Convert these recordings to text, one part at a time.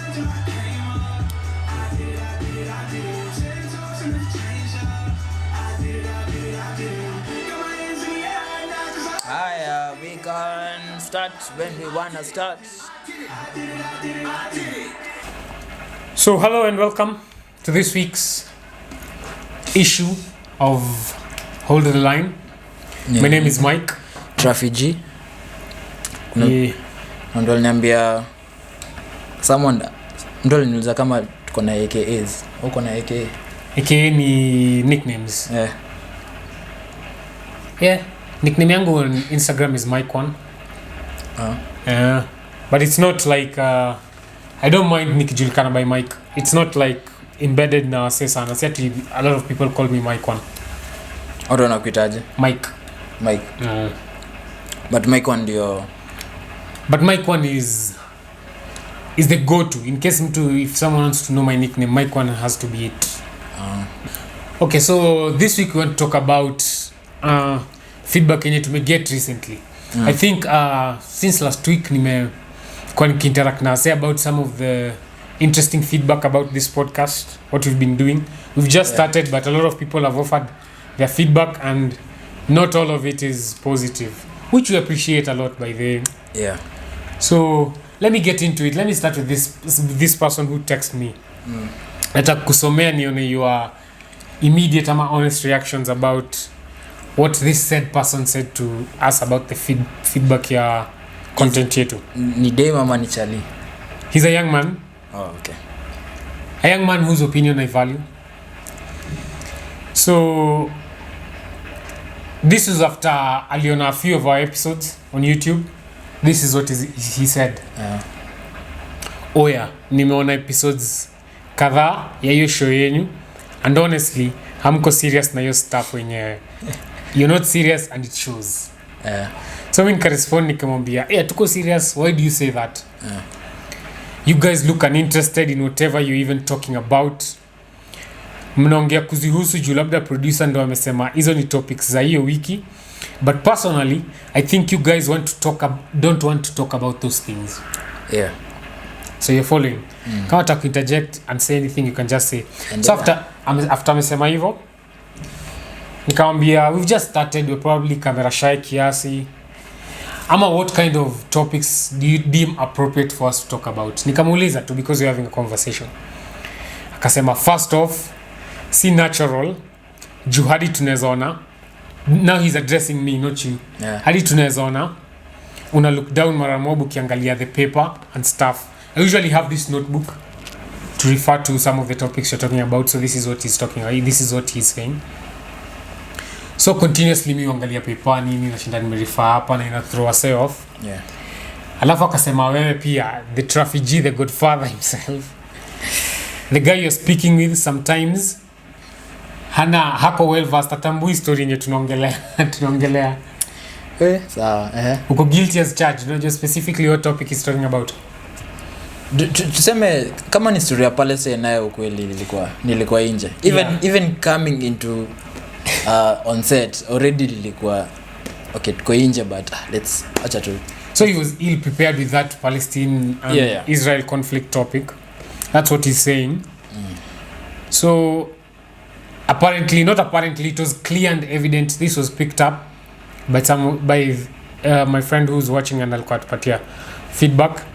We can start when we wanna start. So hello and welcome to this week's issue of Hold the Line. Yeah. My name is Mike. Traffic G. Yeah. Ndo aliniambia someone ndo aliniuliza kama tuko na AKAs. Uko na AKA? AKA ni nicknames. Yeah. Yeah. Nickname yangu on Instagram is Mike1. But it's not like I don't mind nikijulikana by Mike. It's not like embedded na say sana. See, a lot of people call me Mike1. Watu wanakuitaje? Mike. But Mike1 ndio. But Mike1 is the go-to in case if someone wants to know my nickname, Mike1 has to be it. Okay, so this week we want to talk about feedback yenye tumeget recently. I think since last week nimekuwa nikiinteract na say about some of the interesting feedback about this podcast, what we've been doing. We've just started, but a lot of people have offered their feedback and not all of it is positive, which we appreciate a lot by the way. Yeah. So let me get into it. Let me start with this person who texted me. Nataka kusomea nione your immediate ama honest reactions about what this said person said to us about the feedback ya content yetu. Ni dem ama ni chali? He's a young man. Oh, okay. A young man whose opinion I value. So this is after aliona a few of our episodes on YouTube. This is what he said. Nimeona episodes kadhaa ya hiyo show yenu and honestly hamko serious na hiyo stuff wenye you're not serious and it shows. So when correspond nikamwambia tuko serious, why do you say that? You guys look uninterested in whatever you even talking about. Mnaongea kuzihusu juu labda producer ndo amesema hizo ni topics za hiyo wiki, but personally I think you guys don't want to talk about those things. Yeah. So you're following. Kama ta interject and say anything you can just say. And so after amesema hivyo nikamwambia we've just started, we're probably camera shy kiasi. Ama what kind of topics do you deem appropriate for us to talk about? Nikamuuliza tu because we're having a conversation. Akasema first off, si natural juu hadi tunawezaona. Now he's addressing me, not you. Yeah. Hadi tunawezaona una look down mara mob ukiangalia the paper and stuff. I usually have this notebook to refer to some of the topics you're talking about, so this is what he's talking about. This is what he's saying. So continuously mi uangalia paper nini nashinda nimerefer hapa na ina throw us off. Yeah. Alafu akasema wewe pia the Traffic G, the godfather himself. The guy you're speaking with sometimes hako well versed, atambui story yenye tunaongelea. Sawa. Uko guilty as charged, you know specifically what topic he's talking about. Tuseme kama ni story ya Palestine nayo ukweli nilikuwa nje. Even coming into on set already nilikuwa okay tuko nje, but let's acha tu. So he was ill prepared with that Palestine and Israel conflict topic. That's what he's saying. So not apparently, it was clear and evident this was picked up by my friend who's watching and alikuwa tupatia feedback.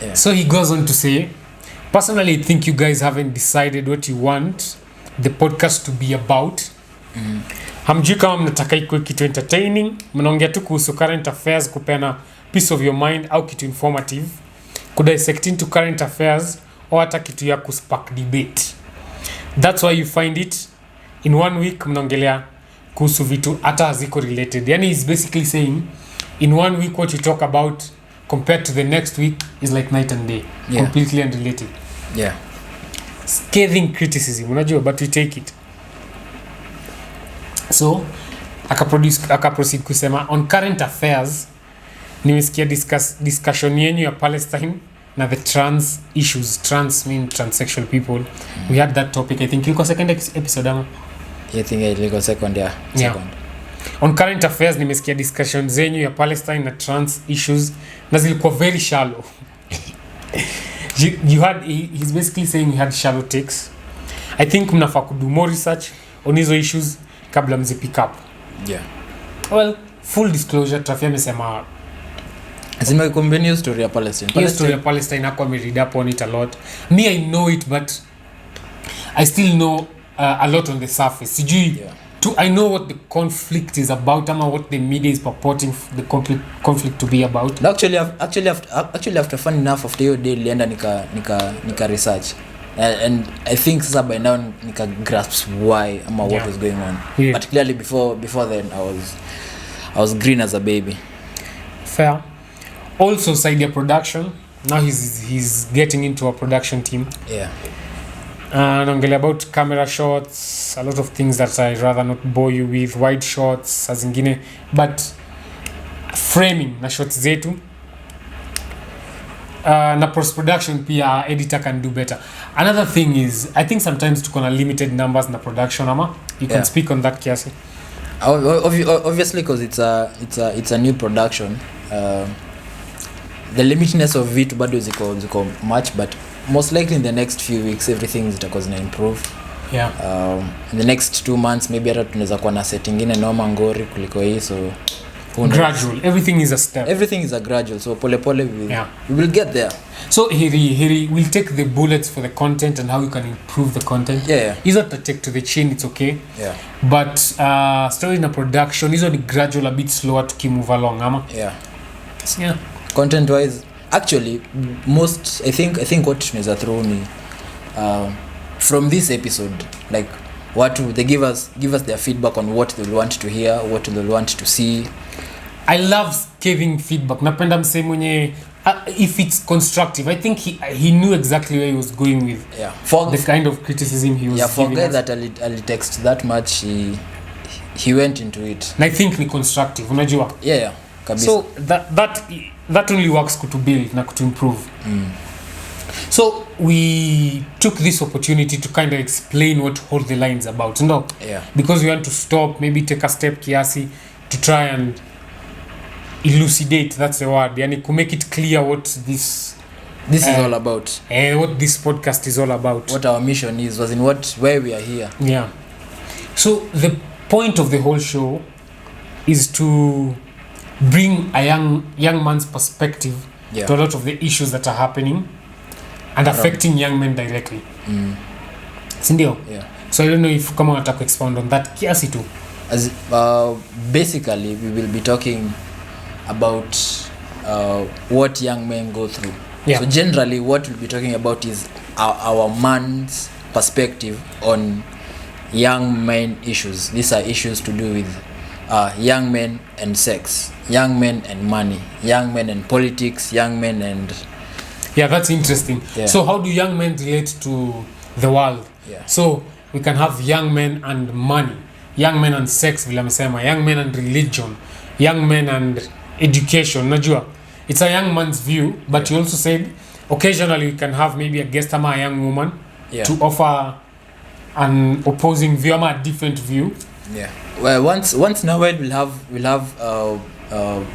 Yeah. So he goes on to say, personally I think you guys haven't decided what you want the podcast to be about. Hamjui kama mnataka ikuwe kitu entertaining, mnaongea tu kuhusu current affairs kupeana peace of your mind, au kitu informative kudissect into current affairs, au hata kitu ya kuspark debate. That's why you find it in one week mnaongelea kuhusu vitu hata haziko related. Yani he's basically saying in one week what you talk about compared to the next week is like night and day. Completely unrelated. Yeah. Scathing criticism, unajua, but we take it. So akaproceed kusema on current affairs nimesikia discussion yenyu ya Palestine na the trans issues. Trans mean transsexual people. We had that topic, I think ilikuwa second episode ama I think ilikuwa second. On current affairs nimesikia discussion zenyu ya Palestine na trans issues na zilikuwa very shallow. he's basically saying we had shallow takes. I think mnafaa kudo more research on hizo issues kabla mzi pick up. Yeah. Well, full disclosure, Trafia amesema Zima combine your story ya Palestine. Your story ya Palestine ako read up on it a lot. Me, I know it, but I still know a lot on the surface. Sijui, I know what the conflict is about, ama what the media is purporting the conflict to be about. No, actually after fun enough after your day lienda nika research. And I think sasa by now nika grasp why ama what was going on. Yeah. But clearly before then I was green as a baby. Fair. Also side production. Now he's getting into a production team. Yeah. Naongelea about camera shots, a lot of things that I rather not bore you with, wide shots as ingine, but framing na shots zetu. Na post production pia editor can do better. Another thing is I think sometimes tuko na limited numbers na production ama you can speak on that kiasi. Obviously because it's a new production. The limitedness of it bado ziko much, but most likely in the next few weeks everything zitakuwa zina improve. Yeah. In the next 2 months maybe hata tunaweza kuwa na set ingine noma ngori kuliko hii, so gradual. Everything is a step. Everything is a gradual, so pole we will get there. So Hiri will take the bullets for the content and how you can improve the content. Yeah. Hizo take to the chin, it's okay. Yeah. But story na production hizo ni gradual, a bit slower to keep move along ama. Yeah. Yeah. Content wise, actually most I think what tunaweza throw ni from this episode, like what they give us their feedback on what they want to hear, what they want to see. I love giving feedback. Napenda msee mwenye if it's constructive. I think he knew exactly where he was going with. Yeah. For the kind of criticism he was giving. Yeah, forget us. that I'll text that much. He went into it. And I think ni constructive, unajua. Yeah. Kabisa. So that only works to build na to improve. So we took this opportunity to kind of explain what Hold the Line's about, no? Yeah. Because we want to stop, maybe take a step kiasi to try and elucidate, that's the word, yani to make it clear what this is all about. What this podcast is all about. What our mission is, where we are here. Yeah. So the point of the whole show is to bring a young man's perspective to a lot of the issues that are happening and affecting young men directly. Sindio? Yeah. So I don't know if kama unataka to expound on that kiasi tu. As basically we will be talking about what young men go through. Yeah. So generally what we'll be talking about is our man's perspective on young men issues. These are issues to do with young men and sex, young men and money, young men and politics, young men and... Yeah, that's interesting. Yeah. So how do young men relate to the world? Yeah. So we can have young men and money, young men and sex, vile amesema, young men and religion, young men and education. Najua, it's a young man's view, but you also said occasionally we can have maybe a guest ama a young woman to offer an opposing view ama a different view. Yeah. Well, once in a while we'll have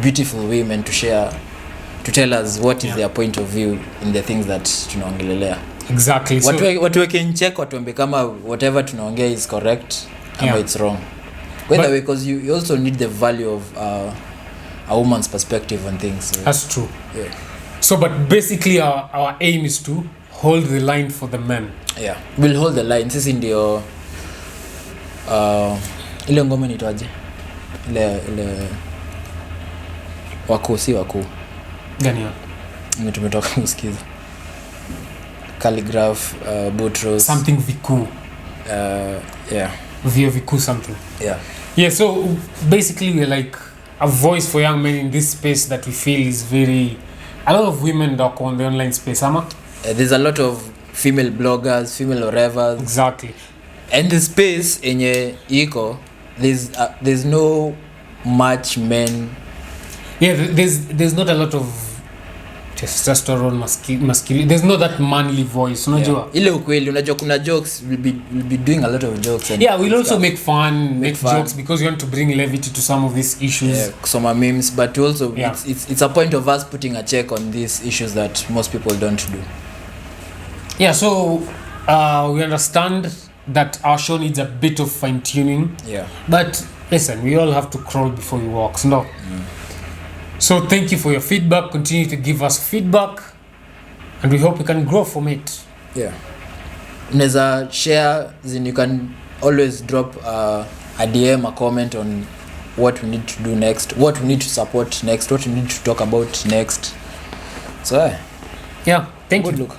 beautiful women to share, to tell us what is their point of view in the things that tunaongelelea. Exactly. Watu weke in check, watuambie kama whatever tunaongea is correct ama it's wrong. Whether way, because you also need the value of a woman's perspective on things. So. That's true. Yeah. So but basically our aim is to hold the line for the men. Yeah. We'll hold the line. Sisi ndio ile ngoma inaitwaje? Ile wakuu si wakuu. Gani hiyo? Tumetoka kusikiza. Calligraph, Boutros. Something viku. Yeah. Viku something. Yeah. Yeah, so basically we're like a voice for young men in this space that we feel is very... A lot of women talk on the online space, ama? There's a lot of female bloggers, female whatever. Exactly. And the space enye iko, there's no much men. Yeah, there's not a lot of testosterone masculine. There's not that manly voice, unajua. Ile ukweli, unajua kuna jokes, we'll be doing a lot of jokes. And yeah, we'll also make jokes because we want to bring levity to some of these issues. Yeah, some memes, but also it's a point of us putting a check on these issues that most people don't do. Yeah, so we understand that our show needs a bit of fine tuning. Yeah. But listen, we all have to crawl before we walk, no? So thank you for your feedback. Continue to give us feedback, and we hope we can grow from it. Yeah. Unaweza share, then you can always drop a DM, a comment on what we need to do next, what we need to support next, what we need to talk about next. So yeah, thank good you. look.